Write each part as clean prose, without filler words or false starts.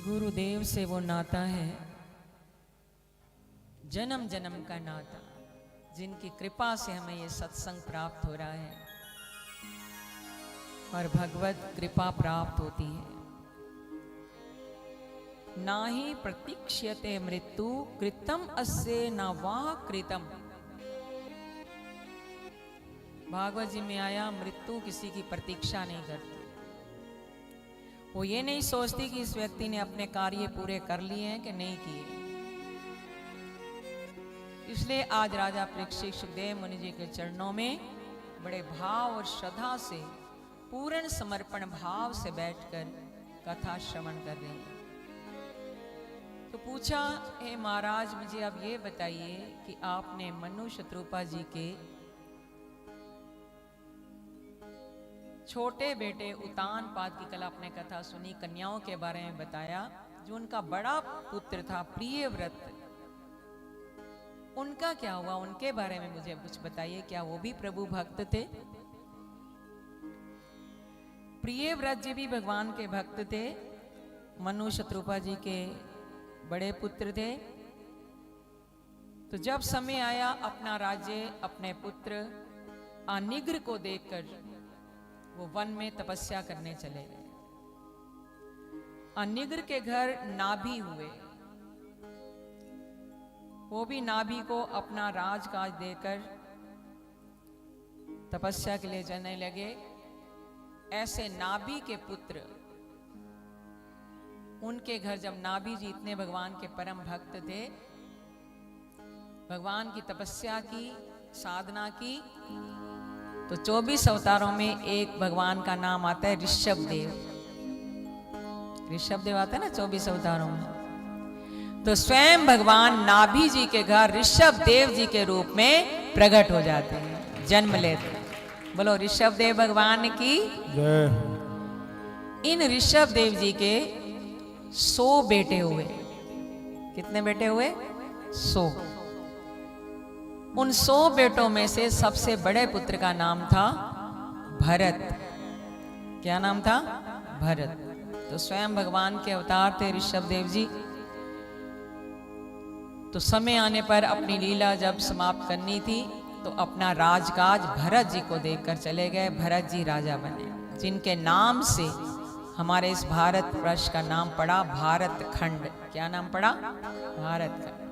गुरुदेव से वो नाता है जन्म जन्म का नाता, जिनकी कृपा से हमें ये सत्संग प्राप्त हो रहा है और भगवत कृपा प्राप्त होती है। ना ही प्रतीक्ष्यते मृत्यु कृतम अस्य न वा कृतम। भागवत जी में आया, मृत्यु किसी की प्रतीक्षा नहीं करती। वो ये नहीं सोचती कि इस व्यक्ति ने अपने कार्य पूरे कर लिए हैं कि नहीं किए। इसलिए आज राजा परीक्षित सुखदेव मुनि जी के चरणों में बड़े भाव और श्रद्धा से, पूर्ण समर्पण भाव से बैठकर कथा श्रवण कर रहे हैं। तो पूछा, हे महाराज, मुझे अब ये बताइए कि आपने मनु शत्रुपा जी के छोटे बेटे उतानपाद की कल आपने कथा सुनी, कन्याओं के बारे में बताया। जो उनका बड़ा पुत्र था प्रियव्रत, उनका क्या हुआ, उनके बारे में मुझे कुछ बताइए। क्या वो भी प्रभु भक्त थे? प्रियव्रत जी भी भगवान के भक्त थे। मनु शत्रुपा जी के बड़े पुत्र थे। तो जब समय आया, अपना राज्य अपने पुत्र अनिग्र को देखकर वो वन में तपस्या करने चले गए। अनिग्र के घर नाभि हुए। वो भी नाभि को अपना राजकाज देकर तपस्या के लिए जाने लगे। ऐसे नाभि के पुत्र, उनके घर जब नाभि जी इतने भगवान के परम भक्त थे, भगवान की तपस्या की, साधना की, तो 24 अवतारों में एक भगवान का नाम आता है ऋषभ देव। ऋषभ देव आता है ना 24 अवतारों में। तो स्वयं भगवान नाभि जी के घर ऋषभ देव जी के रूप में प्रकट हो जाते हैं, जन्म लेते हैं। बोलो ऋषभ देव भगवान की जय। इन ऋषभ देव जी के 100 बेटे हुए। कितने बेटे हुए? 100। उन 100 बेटों में से सबसे बड़े पुत्र का नाम था भरत। क्या नाम था? भरत। तो स्वयं भगवान के अवतार थे ऋषभ देव जी। तो समय आने पर अपनी लीला जब समाप्त करनी थी, तो अपना राजकाज भरत जी को देकर चले गए। भरत जी राजा बने, जिनके नाम से हमारे इस भारत वर्ष का नाम पड़ा भारत खंड। क्या नाम पड़ा? भारत खंड।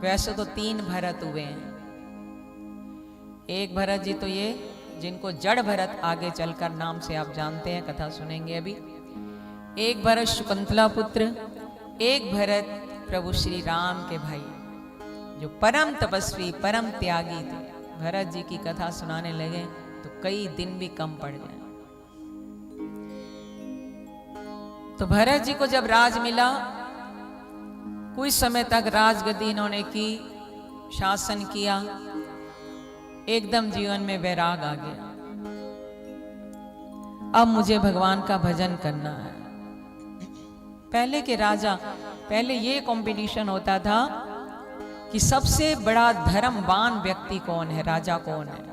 वैसे तो 3 भरत हुए हैं। एक भरत जी तो ये जिनको जड़ भरत आगे चलकर नाम से आप जानते हैं, कथा सुनेंगे अभी। एक भरत शकुंतला पुत्र, एक भरत प्रभु श्री राम के भाई, जो परम तपस्वी परम त्यागी थे। भरत जी की कथा सुनाने लगे तो कई दिन भी कम पड़ गए। तो भरत जी को जब राज मिला, कुछ समय तक राजगद्दी इन्होंने की, शासन किया। एकदम जीवन में वैराग आ गया। अब मुझे भगवान का भजन करना है। पहले के राजा, पहले ये कंपटीशन होता था कि सबसे बड़ा धर्मवान व्यक्ति कौन है, राजा कौन है।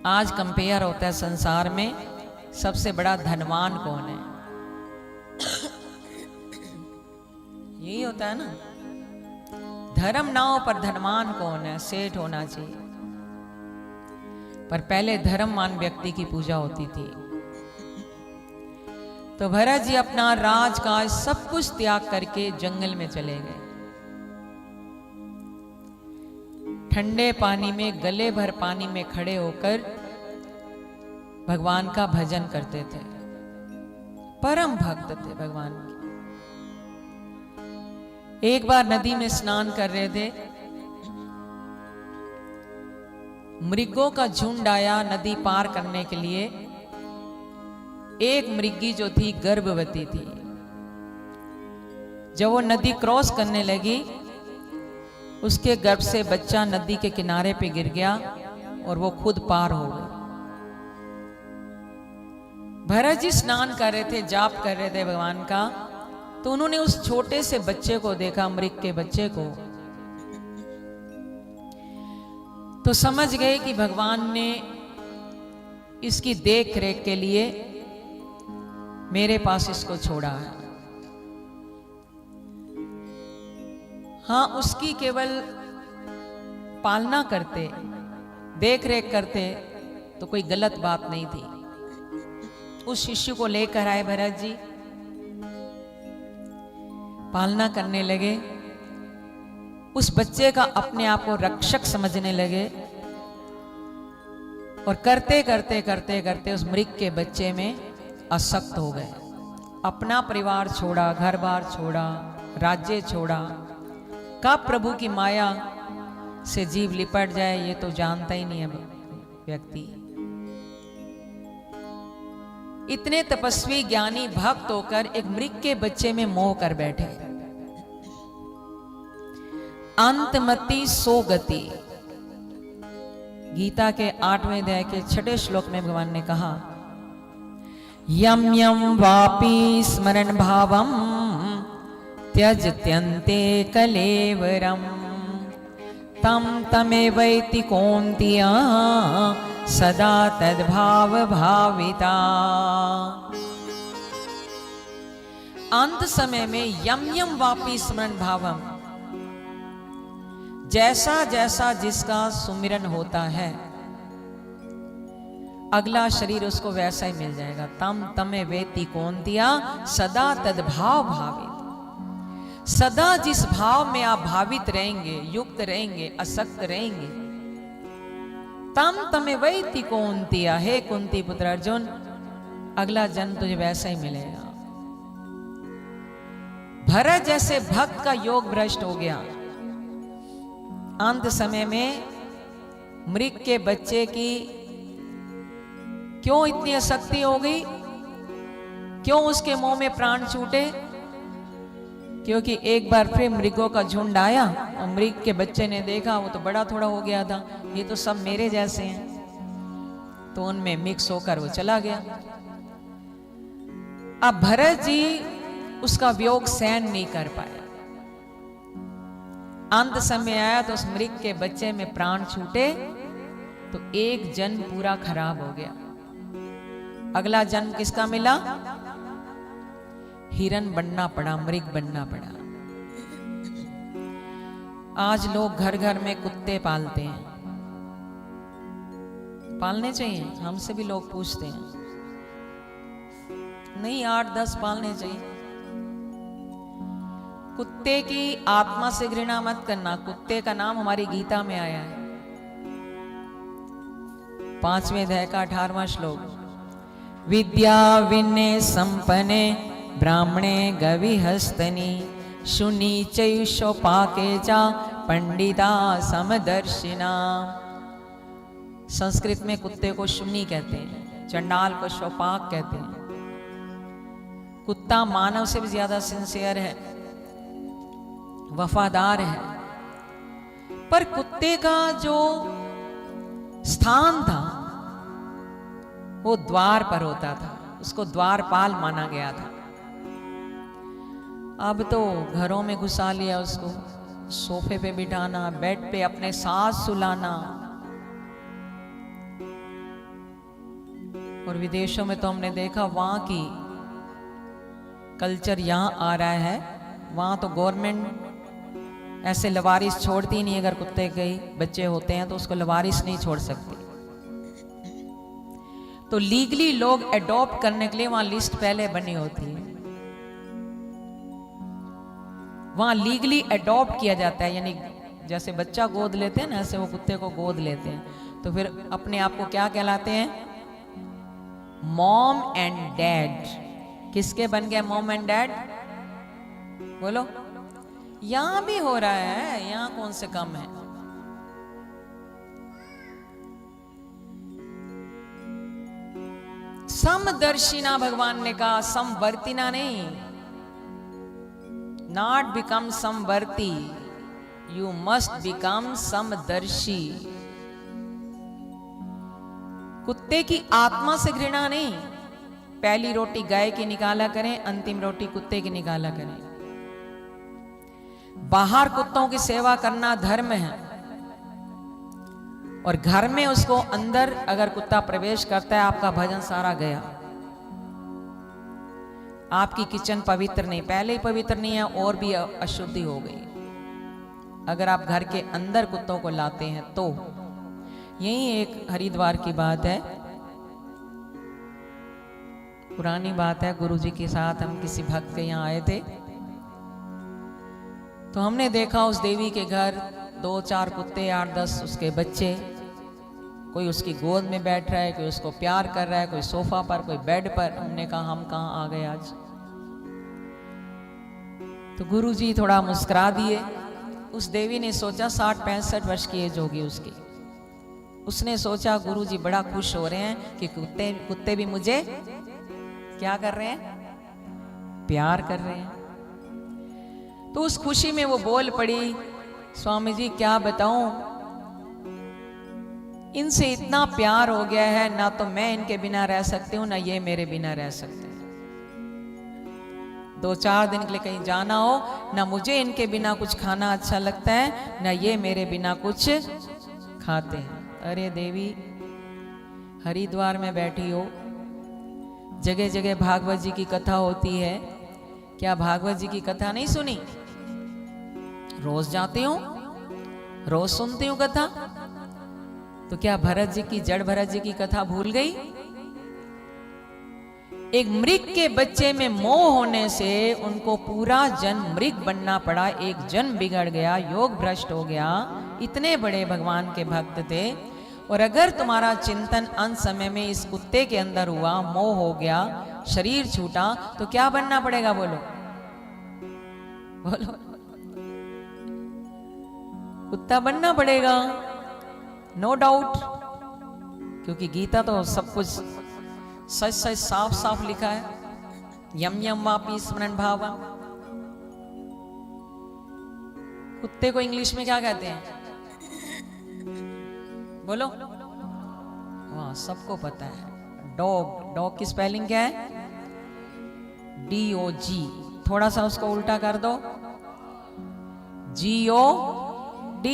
आज कंपेयर होता है संसार में, सबसे बड़ा धनवान कौन है। यही होता है ना, धर्म नाव पर धनवान कौन है, सेठ होना चाहिए। पर पहले धर्मवान व्यक्ति की पूजा होती थी। तो भरत जी अपना राजकाज सब कुछ त्याग करके जंगल में चले गए। ठंडे पानी में, गले भर पानी में खड़े होकर भगवान का भजन करते थे। परम भक्त थे भगवान के। एक बार नदी में स्नान कर रहे थे, मृगों का झुंड आया नदी पार करने के लिए। एक मृगी जो थी गर्भवती थी। जब वो नदी क्रॉस करने लगी, उसके गर्भ से बच्चा नदी के किनारे पे गिर गया और वो खुद पार हो गई। भरत जी स्नान कर रहे थे, जाप कर रहे थे भगवान का, तो उन्होंने उस छोटे से बच्चे को देखा, मृग के बच्चे को। तो समझ गए कि भगवान ने इसकी देख रेख के लिए मेरे पास इसको छोड़ा है। हाँ, उसकी केवल पालना करते, देख रेख करते तो कोई गलत बात नहीं थी। उस शिष्य को लेकर आए भरत जी, पालना करने लगे, उस बच्चे का अपने आप को रक्षक समझने लगे और करते करते करते करते उस मृग के बच्चे में आसक्त हो गए। अपना परिवार छोड़ा, घर बार छोड़ा, राज्य छोड़ा। कब प्रभु की माया से जीव लिपट जाए ये तो जानता ही नहीं है व्यक्ति। इतने तपस्वी ज्ञानी भक्त होकर एक मृग के बच्चे में मोह कर बैठे। अंतमति सो गति। गीता के 8वें अध्याय के 6ठे श्लोक में भगवान ने कहा, यम यम वापि स्मरण भावम त्यजत्यन्ते कलेवरम तम तमेवैति कौन्तेय सदा तद्भाव भाविता। अंत समय में यम यम वापि स्मरण भावम, जैसा जैसा जिसका सुमिरन होता है अगला शरीर उसको वैसा ही मिल जाएगा। तम तमे वेति कौन्तेय सदा तद्भाव भावित। सदा जिस भाव में आप भावित रहेंगे, युक्त रहेंगे, असक्त रहेंगे, तम तमे वेति कौन्तेय, हे कुंती पुत्र अर्जुन, अगला जन्म तुझे वैसा ही मिलेगा। भरत जैसे भक्त का योग भ्रष्ट हो गया। अंत समय में मृग के बच्चे की क्यों इतनी आसक्ति हो गई? क्यों उसके मुंह में प्राण छूटे? क्योंकि एक बार फिर मृगों का झुंड आया और मृग के बच्चे ने देखा वो तो बड़ा थोड़ा हो गया था, ये तो सब मेरे जैसे हैं, तो उनमें मिक्स होकर वो चला गया। अब भरत जी उसका वियोग सहन नहीं कर पाया। अंत समय आया तो उस मृग के बच्चे में प्राण छूटे तो एक जन्म पूरा खराब हो गया। अगला जन्म किसका मिला? हिरन बनना पड़ा, मृग बनना पड़ा। आज लोग घर घर में कुत्ते पालते हैं। पालने चाहिए, हमसे भी लोग पूछते हैं। नहीं, 8-10 पालने चाहिए। कुत्ते की आत्मा से घृणा मत करना। कुत्ते का नाम हमारी गीता में आया है, 5वें अध्याय का 18वां श्लोक। विद्या विनय संपन्ने ब्राह्मणे गविहस्तनि शुनि चैषोपाके च पंडिता समदर्शिना। संस्कृत में कुत्ते को शुनि कहते हैं, चंडाल को शोपाक कहते हैं। कुत्ता मानव से भी ज्यादा सिंसियर है, वफादार है। पर कुत्ते का जो स्थान था वो द्वार पर होता था, उसको द्वारपाल माना गया था। अब तो घरों में घुसा लिया उसको, सोफे पे बिठाना, बेड पे अपने साथ सुलाना। और विदेशों में तो हमने देखा, वहां की कल्चर यहां आ रहा है। वहां तो गवर्नमेंट ऐसे लवारिस छोड़ती नहीं। अगर कुत्ते के बच्चे होते हैं तो उसको लवारिस नहीं छोड़ सकती। तो लीगली लोग अडॉप्ट करने के लिए वहां लिस्ट पहले बनी होती है। वहां लीगली अडॉप्ट किया जाता है, यानी जैसे बच्चा गोद लेते हैं ना, ऐसे वो कुत्ते को गोद लेते हैं। तो फिर अपने आप को क्या कहलाते हैं? Mom and dad. किसके बन गए मॉम एंड डैड? बोलो। यहां भी हो रहा है, यहां कौन से कम है? समदर्शिना भगवान ने कहा, समवर्तिना नहीं। नॉट बिकम समवर्ती, यू मस्ट बिकम समदर्शी। कुत्ते की आत्मा से घृणा नहीं। पहली रोटी गाय की निकाला करें, अंतिम रोटी कुत्ते की निकाला करें। बाहर कुत्तों की सेवा करना धर्म है, और घर में उसको अंदर अगर कुत्ता प्रवेश करता है, आपका भजन सारा गया। आपकी किचन पवित्र नहीं, पहले ही पवित्र नहीं है और भी अशुद्धि हो गई। अगर आप घर के अंदर कुत्तों को लाते हैं तो यही एक हरिद्वार की बात है, पुरानी बात है। गुरुजी के साथ हम किसी भक्त के यहाँ आए थे, तो हमने देखा उस देवी के घर 2-4 कुत्ते, 8-10 उसके बच्चे, कोई उसकी गोद में बैठ रहा है, कोई उसको प्यार कर रहा है, कोई सोफा पर, कोई बेड पर। हमने कहा हम कहाँ आ गए आज। तो गुरुजी थोड़ा मुस्कुरा दिए। उस देवी ने सोचा 60-65 वर्ष की एज होगी उसकी। उसने सोचा गुरुजी बड़ा खुश हो रहे हैं कि कुत्ते भी मुझे क्या कर रहे हैं, प्यार कर रहे हैं। तो उस खुशी में वो बोल पड़ी, स्वामी जी क्या बताऊं, इनसे इतना प्यार हो गया है, ना तो मैं इनके बिना रह सकती हूं, ना ये मेरे बिना रह सकते हैं। 2-4 दिन के लिए कहीं जाना हो, ना मुझे इनके बिना कुछ खाना अच्छा लगता है, ना ये मेरे बिना कुछ खाते हैं। अरे देवी, हरिद्वार में बैठी हो, जगह जगह भागवत जी की कथा होती है, क्या भागवत जी की कथा नहीं सुनी? रोज जाती हूं, रोज सुनती हूं कथा। तो क्या भरत जी की, जड़ भरत जी की कथा भूल गई? एक मृग के बच्चे में मोह होने से उनको पूरा जन्म मृग बनना पड़ा, एक जन्म बिगड़ गया, योग भ्रष्ट हो गया। इतने बड़े भगवान के भक्त थे। और अगर तुम्हारा चिंतन अंत समय में इस कुत्ते के अंदर हुआ, मोह हो गया, शरीर छूटा, तो क्या बनना पड़ेगा? बोलो बोलो, कुत्ता बनना पड़ेगा, नो डाउट। क्योंकि गीता तो सब कुछ सच सच साफ साफ लिखा है, यम यम वापी स्मरण भावम। कुत्ते को इंग्लिश में क्या कहते हैं? बोलो, वहां सबको पता है, डॉग। डॉग की स्पेलिंग क्या है? DOG। थोड़ा सा उसको उल्टा कर दो, GOD।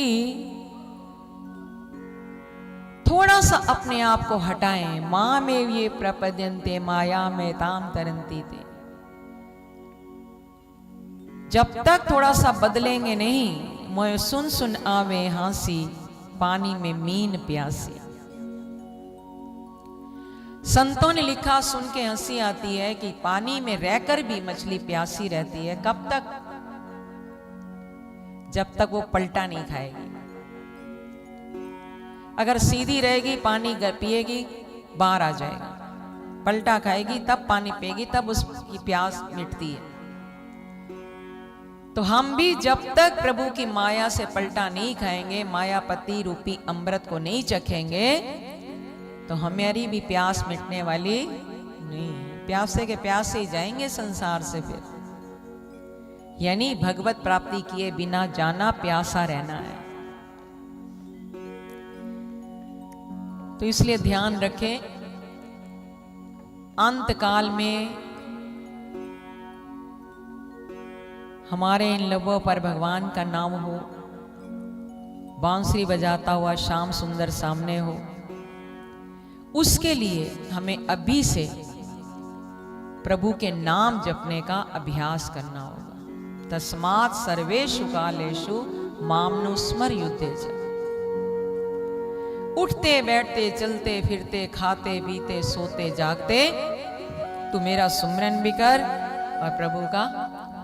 थोड़ा सा अपने आप को हटाएं। मां में ये प्रपद्यन्ते माया में ताम तरंती थे। जब तक थोड़ा सा बदलेंगे नहीं, मोए सुन सुन आवे हांसी, पानी में मीन प्यासी। संतों ने लिखा, सुन के हंसी आती है कि पानी में रहकर भी मछली प्यासी रहती है। कब तक? जब तक वो पलटा नहीं खाएगी। अगर सीधी रहेगी, पानी पिएगी, बाहर आ जाएगा। पलटा खाएगी तब पानी पिएगी, तब उसकी प्यास मिटती है। तो हम भी जब तक प्रभु की माया से पलटा नहीं खाएंगे, मायापति रूपी अमृत को नहीं चखेंगे, तो हमारी भी प्यास मिटने वाली नहीं। प्यासे के प्यासे ही जाएंगे संसार से फिर। यानी भगवत प्राप्ति किए बिना जाना, प्यासा रहना है। तो इसलिए ध्यान रखें, अंत काल में हमारे इन लबों पर भगवान का नाम हो, बांसुरी बजाता हुआ श्याम सुंदर सामने हो। उसके लिए हमें अभी से प्रभु के नाम जपने का अभ्यास करना होगा। तस्मात् सर्वेषु कालेषु मामनुस्मर युद्धेच। उठते बैठते चलते फिरते खाते पीते सोते जागते तू मेरा सुमरन भी कर और प्रभु का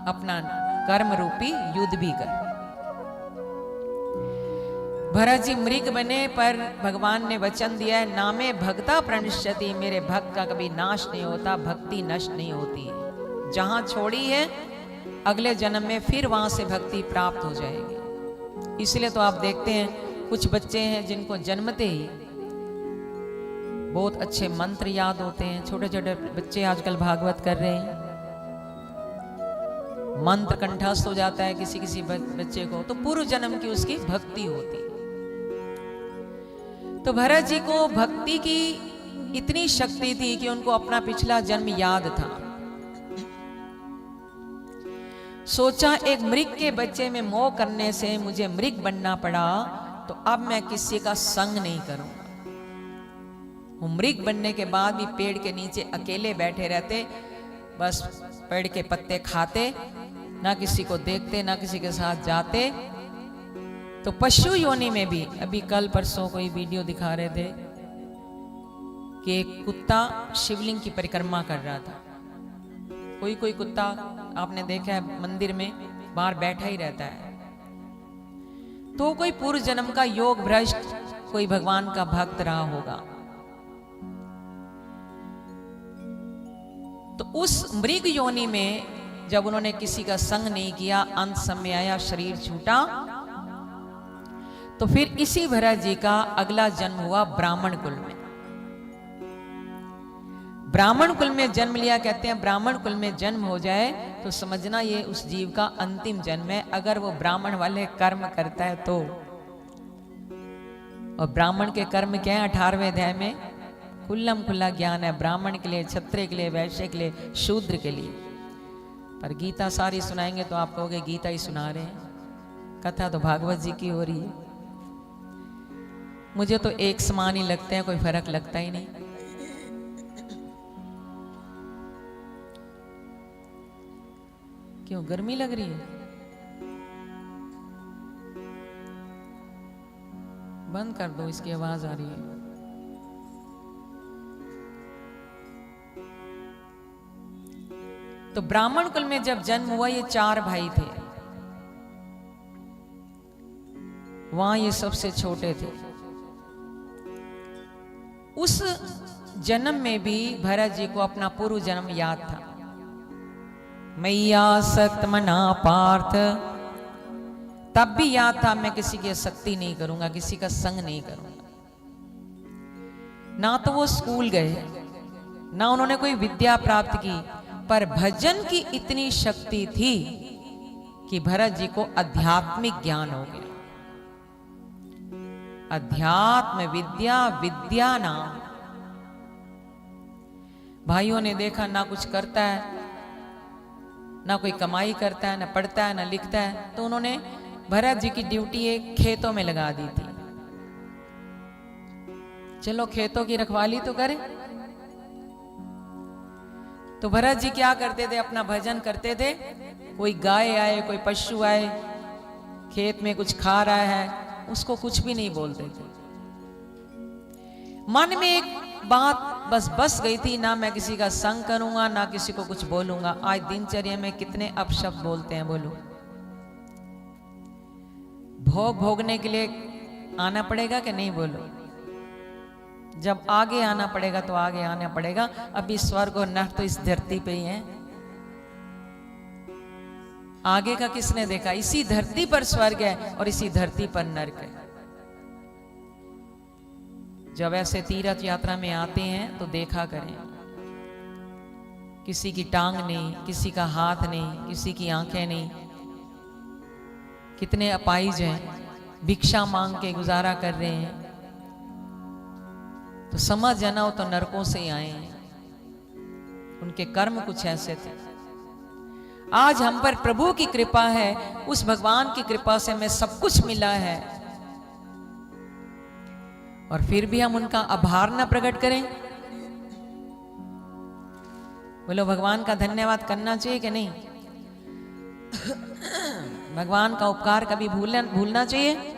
अपना कर्म रूपी युद्ध भी कर। भरत जी मृग बने, पर भगवान ने वचन दिया है, नामे भक्ता प्रणश्यति, मेरे भक्त का कभी नाश नहीं होता, भक्ति नष्ट नहीं होती है। जहां छोड़ी है अगले जन्म में फिर वहां से भक्ति प्राप्त हो जाएगी। इसलिए तो आप देखते हैं कुछ बच्चे हैं जिनको जन्मते ही बहुत अच्छे मंत्र याद होते हैं। छोटे छोटे बच्चे आजकल भागवत कर रहे हैं, मंत्र कंठस्थ हो जाता है किसी किसी बच्चे को, तो पूर्व जन्म की उसकी भक्ति होती। तो भरत जी को भक्ति की इतनी शक्ति थी कि उनको अपना पिछला जन्म याद था। सोचा एक मृग के बच्चे में मोह करने से मुझे मृग बनना पड़ा, तो अब मैं किसी का संग नहीं करूंगा। वो मृग बनने के बाद भी पेड़ के नीचे अकेले बैठे रहते, बस पेड़ के पत्ते खाते, ना किसी को देखते, ना किसी के साथ जाते। तो पशु योनि में भी, अभी कल परसों कोई वीडियो दिखा रहे थे कि एक कुत्ता शिवलिंग की परिक्रमा कर रहा था। कोई कोई कुत्ता आपने देखा है मंदिर में बाहर बैठा ही रहता है। तो कोई पूर्व जन्म का योग भ्रष्ट कोई भगवान का भक्त रहा होगा। तो उस मृग योनि में जब उन्होंने किसी का संग नहीं किया, अंत समय आया, शरीर छूटा, तो फिर इसी भरत जी का अगला जन्म हुआ ब्राह्मण कुल में। ब्राह्मण कुल में जन्म लिया। कहते हैं ब्राह्मण कुल में जन्म हो जाए तो समझना ये उस जीव का अंतिम जन्म है, अगर वो ब्राह्मण वाले कर्म करता है तो। और ब्राह्मण के कर्म क्या है? 18वें अध्याय में खुल्लम खुल्ला ज्ञान है, ब्राह्मण के लिए, क्षत्रिय के लिए, वैश्य के लिए, शूद्र के लिए। पर गीता सारी सुनाएंगे तो आप कहोगे गीता ही सुना रहे हैं, कथा तो भागवत जी की हो रही है। मुझे तो एक समान ही लगते हैं, कोई फर्क लगता ही नहीं। क्यों गर्मी लग रही है? बंद कर दो, इसकी आवाज आ रही है। तो ब्राह्मण कुल में जब जन्म हुआ, ये 4 भाई थे, वहां ये सबसे छोटे थे। उस जन्म में भी भरत जी को अपना पूर्व जन्म याद था। मैया सक्त मना पार्थ, तब भी याद था मैं किसी की शक्ति नहीं करूंगा, किसी का संग नहीं करूंगा। ना तो वो स्कूल गए, ना उन्होंने कोई विद्या प्राप्त की, पर भजन की इतनी शक्ति थी कि भरत जी को आध्यात्मिक ज्ञान हो गया। अध्यात्म विद्या, विद्या नाम। भाइयों ने देखा ना कुछ करता है, ना कोई कमाई करता है, ना पढ़ता है, ना लिखता है, तो उन्होंने भरत जी की ड्यूटी एक खेतों में लगा दी थी। चलो खेतों की रखवाली तो करें। तो भरत जी क्या करते थे? अपना भजन करते थे। कोई गाय आए, कोई पशु आए, खेत में कुछ खा रहा है, उसको कुछ भी नहीं बोलते थे। मन में एक बात बस गई थी, ना मैं किसी का संग करूंगा, ना किसी को कुछ बोलूंगा। आज दिनचर्या में कितने अपशब्द बोलते हैं, बोलो। भोग भोगने के लिए आना पड़ेगा कि नहीं, बोलो। जब आगे आना पड़ेगा तो आगे आना पड़ेगा। अभी स्वर्ग और नर्क तो इस धरती पे ही है, आगे का किसने देखा? इसी धरती पर स्वर्ग है और इसी धरती पर नर्क है। जब ऐसे तीर्थ यात्रा में आते हैं तो देखा करें, किसी की टांग नहीं, किसी का हाथ नहीं, किसी की आंखें नहीं, कितने अपाहिज हैं, भिक्षा मांग के गुजारा कर रहे हैं। तो समझ जाना हो तो नरकों से ही आए हैं, उनके कर्म कुछ ऐसे थे। आज हम पर प्रभु की कृपा है, उस भगवान की कृपा से हमें सब कुछ मिला है, और फिर भी हम उनका आभार न प्रकट करें। बोलो, भगवान का धन्यवाद करना चाहिए कि नहीं? भगवान का उपकार कभी भूलना चाहिए?